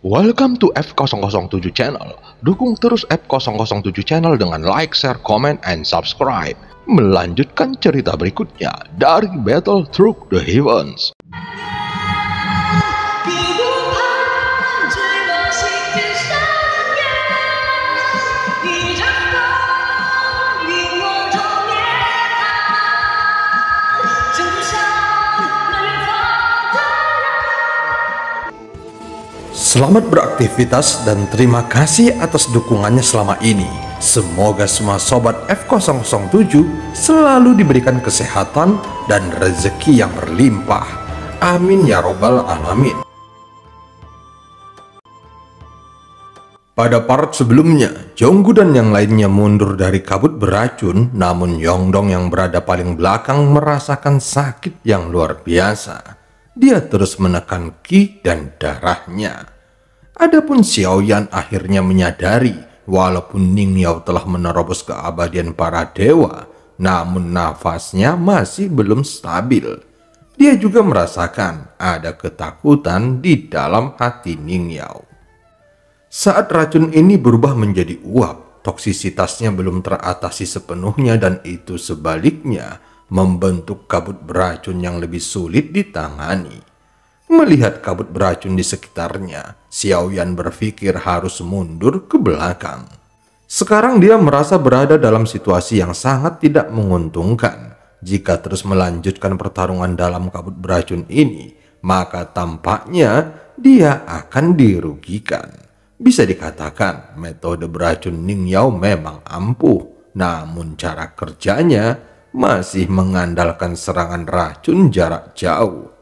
Welcome to F007 Channel. Dukung terus F007 Channel dengan like, share, comment, and subscribe. Melanjutkan cerita berikutnya dari Battle Through the Heavens. Selamat beraktivitas dan terima kasih atas dukungannya selama ini. Semoga semua sobat F007 selalu diberikan kesehatan dan rezeki yang berlimpah. Amin ya robbal alamin. Pada part sebelumnya, Jonggu dan yang lainnya mundur dari kabut beracun, namun Yongdong yang berada paling belakang merasakan sakit yang luar biasa. Dia terus menekan ki dan darahnya. Adapun Xiaoyan akhirnya menyadari walaupun Ning Yao telah menerobos keabadian para dewa, namun nafasnya masih belum stabil. Dia juga merasakan ada ketakutan di dalam hati Ning Yao. Saat racun ini berubah menjadi uap, toksisitasnya belum teratasi sepenuhnya dan itu sebaliknya membentuk kabut beracun yang lebih sulit ditangani. Melihat kabut beracun di sekitarnya, Xiaoyan berpikir harus mundur ke belakang. Sekarang dia merasa berada dalam situasi yang sangat tidak menguntungkan. Jika terus melanjutkan pertarungan dalam kabut beracun ini, maka tampaknya dia akan dirugikan. Bisa dikatakan metode beracun Ning Yao memang ampuh, namun cara kerjanya masih mengandalkan serangan racun jarak jauh.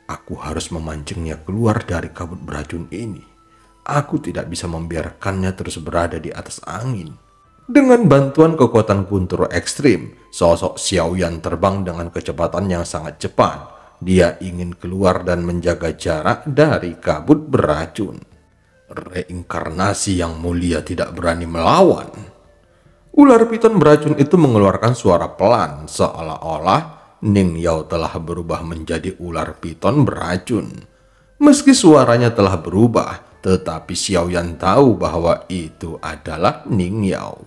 Aku harus memancingnya keluar dari kabut beracun ini. Aku tidak bisa membiarkannya terus berada di atas angin. Dengan bantuan kekuatan guntur ekstrim, sosok Xiaoyan terbang dengan kecepatan yang sangat cepat. Dia ingin keluar dan menjaga jarak dari kabut beracun. Reinkarnasi yang mulia tidak berani melawan. Ular piton beracun itu mengeluarkan suara pelan, seolah-olah Ning Yao telah berubah menjadi ular piton beracun. Meski suaranya telah berubah, tetapi Xiaoyan tahu bahwa itu adalah Ning Yao.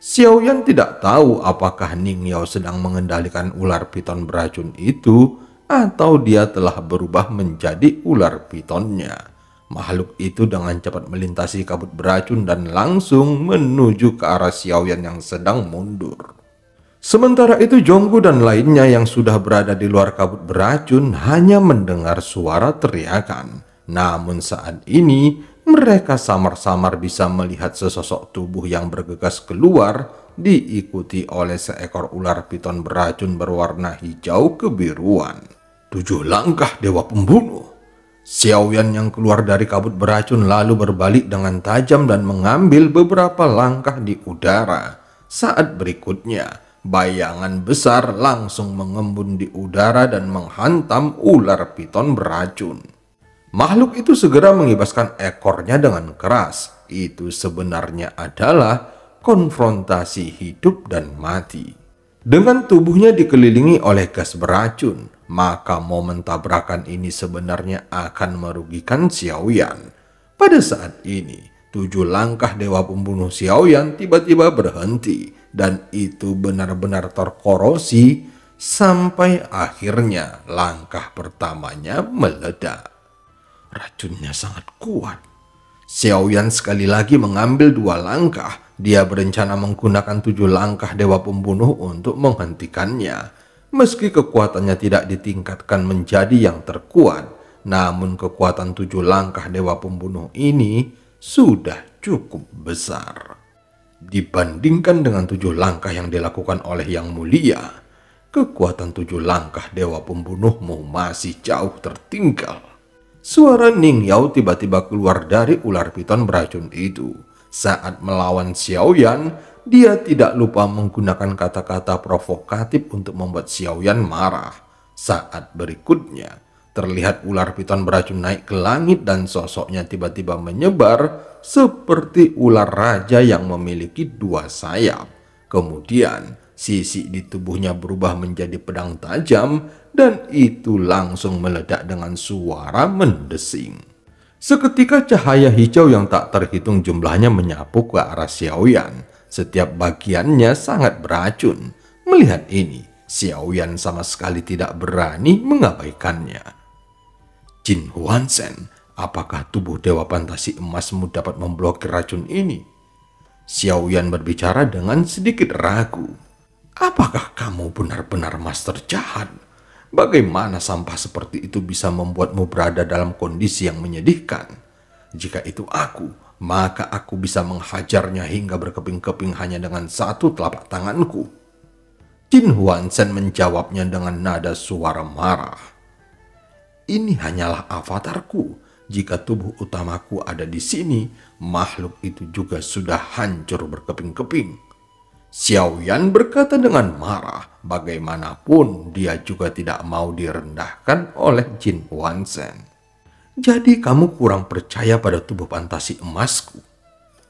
Xiaoyan tidak tahu apakah Ning Yao sedang mengendalikan ular piton beracun itu atau dia telah berubah menjadi ular pitonnya. Makhluk itu dengan cepat melintasi kabut beracun dan langsung menuju ke arah Xiaoyan yang sedang mundur. Sementara itu Jonggu dan lainnya yang sudah berada di luar kabut beracun hanya mendengar suara teriakan. Namun saat ini mereka samar-samar bisa melihat sesosok tubuh yang bergegas keluar diikuti oleh seekor ular piton beracun berwarna hijau kebiruan. 7 langkah dewa pembunuh. Xiaoyan yang keluar dari kabut beracun lalu berbalik dengan tajam dan mengambil beberapa langkah di udara. Saat berikutnya bayangan besar langsung mengembun di udara dan menghantam ular piton beracun. Makhluk itu segera mengibaskan ekornya dengan keras. Itu sebenarnya adalah konfrontasi hidup dan mati. Dengan tubuhnya dikelilingi oleh gas beracun, maka momen tabrakan ini sebenarnya akan merugikan Xiaoyan. Pada saat ini, 7 langkah dewa pembunuh Xiaoyan tiba-tiba berhenti. Dan itu benar-benar terkorosi sampai akhirnya langkah pertamanya meledak. Racunnya sangat kuat. Xiaoyan sekali lagi mengambil 2 langkah. Dia berencana menggunakan 7 langkah dewa pembunuh untuk menghentikannya. Meski kekuatannya tidak ditingkatkan menjadi yang terkuat, namun kekuatan 7 langkah dewa pembunuh ini sudah cukup besar. Dibandingkan dengan 7 langkah yang dilakukan oleh Yang Mulia, kekuatan 7 langkah dewa pembunuhmu masih jauh tertinggal. Suara Ning Yao tiba-tiba keluar dari ular piton beracun itu. Saat melawan Xiaoyan, dia tidak lupa menggunakan kata-kata provokatif untuk membuat Xiaoyan marah. Saat berikutnya, terlihat ular piton beracun naik ke langit dan sosoknya tiba-tiba menyebar seperti ular raja yang memiliki 2 sayap. Kemudian sisi di tubuhnya berubah menjadi pedang tajam dan itu langsung meledak dengan suara mendesing. Seketika cahaya hijau yang tak terhitung jumlahnya menyapu ke arah Xiaoyan. Setiap bagiannya sangat beracun. Melihat ini, Xiaoyan sama sekali tidak berani mengabaikannya. Jin Huanzhen, apakah tubuh Dewa Fantasi Emasmu dapat memblokir racun ini? Xiaoyan berbicara dengan sedikit ragu. Apakah kamu benar-benar master jahat? Bagaimana sampah seperti itu bisa membuatmu berada dalam kondisi yang menyedihkan? Jika itu aku, maka aku bisa menghajarnya hingga berkeping-keping hanya dengan satu telapak tanganku. Jin Huanzhen menjawabnya dengan nada suara marah. Ini hanyalah avatarku. Jika tubuh utamaku ada di sini, makhluk itu juga sudah hancur berkeping-keping. Xiaoyan berkata dengan marah, bagaimanapun dia juga tidak mau direndahkan oleh Jin Huanzhen. Jadi kamu kurang percaya pada tubuh fantasi emasku?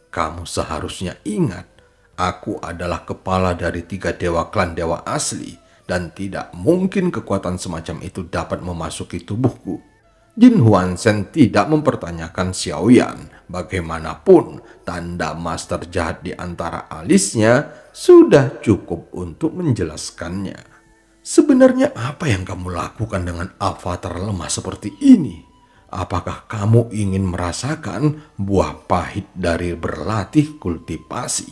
Kamu seharusnya ingat, aku adalah kepala dari 3 dewa klan dewa asli, dan tidak mungkin kekuatan semacam itu dapat memasuki tubuhku. Jin Huanzhen tidak mempertanyakan Xiaoyan. Bagaimanapun, tanda master jahat di antara alisnya sudah cukup untuk menjelaskannya. Sebenarnya apa yang kamu lakukan dengan avatar lemah seperti ini? Apakah kamu ingin merasakan buah pahit dari berlatih kultivasi?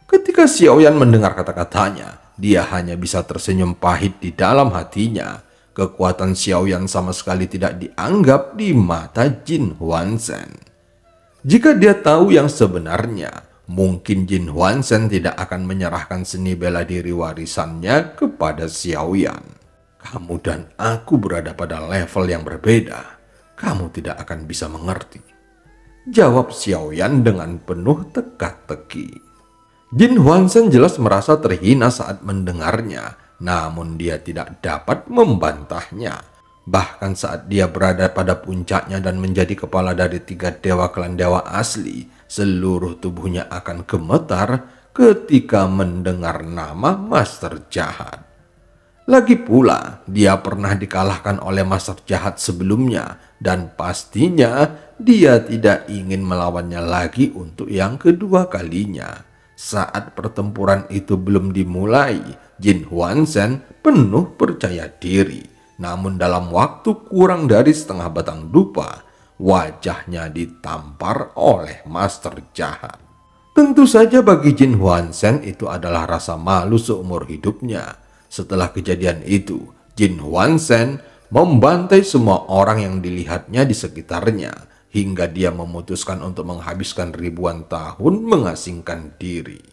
Ketika Xiaoyan mendengar kata-katanya, dia hanya bisa tersenyum pahit di dalam hatinya. Kekuatan Xiaoyan sama sekali tidak dianggap di mata Jin Huanzhen. Jika dia tahu yang sebenarnya, mungkin Jin Huanzhen tidak akan menyerahkan seni bela diri warisannya kepada Xiaoyan. Kamu dan aku berada pada level yang berbeda. Kamu tidak akan bisa mengerti. Jawab Xiaoyan dengan penuh teka-teki. Jin Huanzhen jelas merasa terhina saat mendengarnya, namun dia tidak dapat membantahnya. Bahkan saat dia berada pada puncaknya dan menjadi kepala dari 3 dewa klan dewa asli, seluruh tubuhnya akan gemetar ketika mendengar nama master jahat. Lagi pula, dia pernah dikalahkan oleh master jahat sebelumnya, dan pastinya dia tidak ingin melawannya lagi untuk yang kedua kalinya. Saat pertempuran itu belum dimulai, Jin Huanzhen penuh percaya diri. Namun dalam waktu kurang dari setengah batang dupa, wajahnya ditampar oleh master jahat. Tentu saja bagi Jin Huanzhen itu adalah rasa malu seumur hidupnya. Setelah kejadian itu, Jin Huanzhen membantai semua orang yang dilihatnya di sekitarnya, hingga dia memutuskan untuk menghabiskan ribuan tahun mengasingkan diri.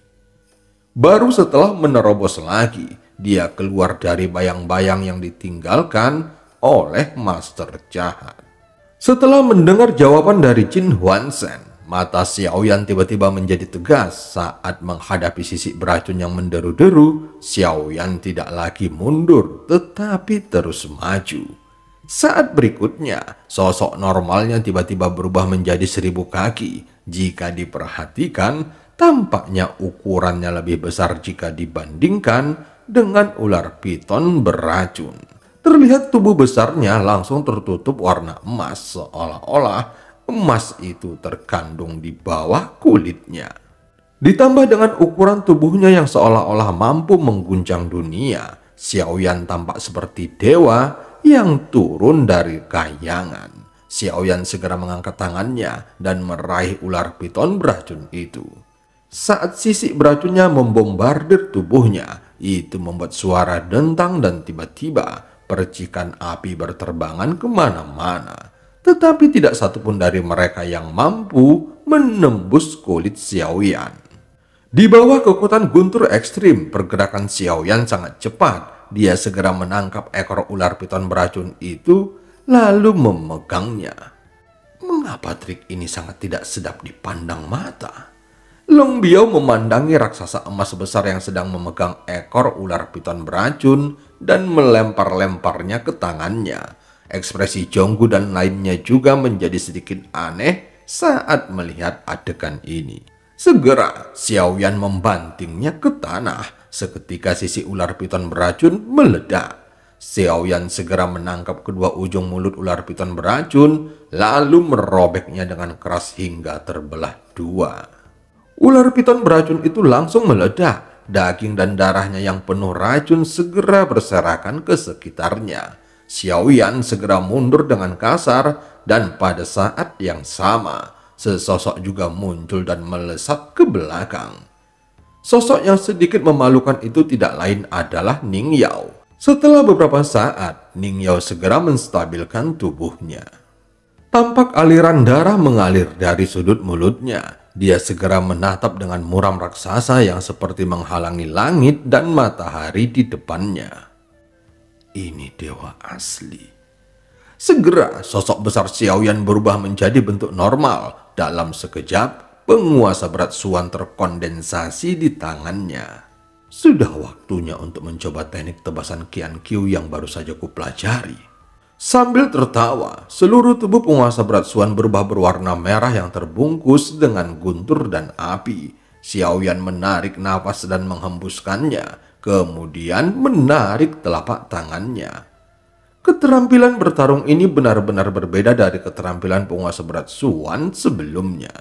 Baru setelah menerobos lagi, dia keluar dari bayang-bayang yang ditinggalkan oleh master jahat. Setelah mendengar jawaban dari Jin Huanzhen, mata Xiaoyan tiba-tiba menjadi tegas saat menghadapi sisik beracun yang menderu-deru. Xiaoyan tidak lagi mundur, tetapi terus maju. Saat berikutnya, sosok normalnya tiba-tiba berubah menjadi 1000 kaki. Jika diperhatikan, tampaknya ukurannya lebih besar jika dibandingkan dengan ular piton beracun. Terlihat tubuh besarnya langsung tertutup warna emas, seolah-olah emas itu terkandung di bawah kulitnya. Ditambah dengan ukuran tubuhnya yang seolah-olah mampu mengguncang dunia, Xiaoyan tampak seperti dewa yang turun dari kayangan. Xiaoyan segera mengangkat tangannya dan meraih ular piton beracun itu. Saat sisik beracunnya membombardir tubuhnya, itu membuat suara dentang dan tiba-tiba percikan api berterbangan kemana-mana. Tetapi tidak satupun dari mereka yang mampu menembus kulit Xiaoyan. Di bawah kekuatan guntur ekstrim, pergerakan Xiaoyan sangat cepat. Dia segera menangkap ekor ular piton beracun itu, lalu memegangnya. Mengapa trik ini sangat tidak sedap dipandang mata? Long Biao memandangi raksasa emas besar yang sedang memegang ekor ular piton beracun dan melempar-lemparnya ke tangannya. Ekspresi Jonggu dan lainnya juga menjadi sedikit aneh saat melihat adegan ini. Segera Xiaoyan membantingnya ke tanah. Seketika sisi ular piton beracun meledak. Xiaoyan segera menangkap kedua ujung mulut ular piton beracun, lalu merobeknya dengan keras hingga terbelah dua. Ular piton beracun itu langsung meledak. Daging dan darahnya yang penuh racun segera berserakan ke sekitarnya. Xiaoyan segera mundur dengan kasar, dan pada saat yang sama, sesosok juga muncul dan melesat ke belakang. Sosok yang sedikit memalukan itu tidak lain adalah Ning Yao. Setelah beberapa saat, Ning Yao segera menstabilkan tubuhnya. Tampak aliran darah mengalir dari sudut mulutnya. Dia segera menatap dengan muram raksasa yang seperti menghalangi langit dan matahari di depannya. Ini dewa asli. Segera sosok besar Xiaoyan berubah menjadi bentuk normal. Dalam sekejap, penguasa berat Suan terkondensasi di tangannya. Sudah waktunya untuk mencoba teknik tebasan Qian Qiu yang baru saja kupelajari. Sambil tertawa, seluruh tubuh penguasa berat Suan berubah berwarna merah yang terbungkus dengan guntur dan api. Xiaoyan menarik nafas dan menghembuskannya, kemudian menarik telapak tangannya. Keterampilan bertarung ini benar-benar berbeda dari keterampilan penguasa berat Suan sebelumnya.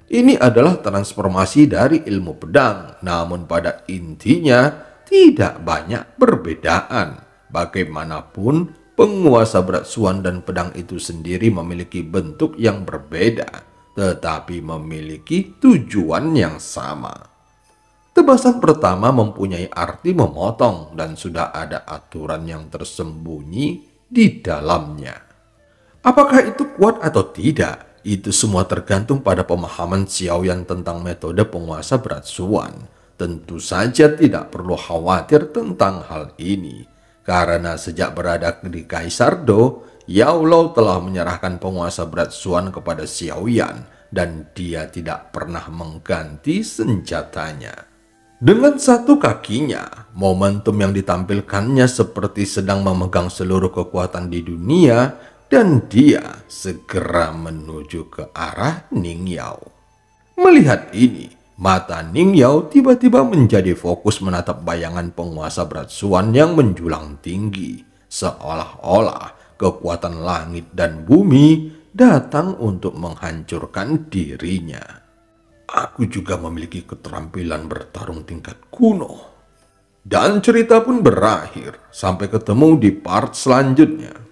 Ini adalah transformasi dari ilmu pedang, namun pada intinya tidak banyak perbedaan. Bagaimanapun, penguasa berat Suan dan pedang itu sendiri memiliki bentuk yang berbeda, tetapi memiliki tujuan yang sama. Tebasan pertama mempunyai arti memotong dan sudah ada aturan yang tersembunyi di dalamnya. Apakah itu kuat atau tidak? Itu semua tergantung pada pemahaman Xiaoyan tentang metode penguasa berat Suan. Tentu saja tidak perlu khawatir tentang hal ini, karena sejak berada di Kaisar Do, Yao Lao telah menyerahkan penguasa berat Suan kepada Xiaoyan, dan dia tidak pernah mengganti senjatanya. Dengan satu kakinya, momentum yang ditampilkannya seperti sedang memegang seluruh kekuatan di dunia, dan dia segera menuju ke arah Ning Yao. Melihat ini, mata Ning Yao tiba-tiba menjadi fokus menatap bayangan penguasa berat Suan yang menjulang tinggi, seolah-olah kekuatan langit dan bumi datang untuk menghancurkan dirinya. Aku juga memiliki keterampilan bertarung tingkat kuno. Dan cerita pun berakhir. Sampai ketemu di part selanjutnya.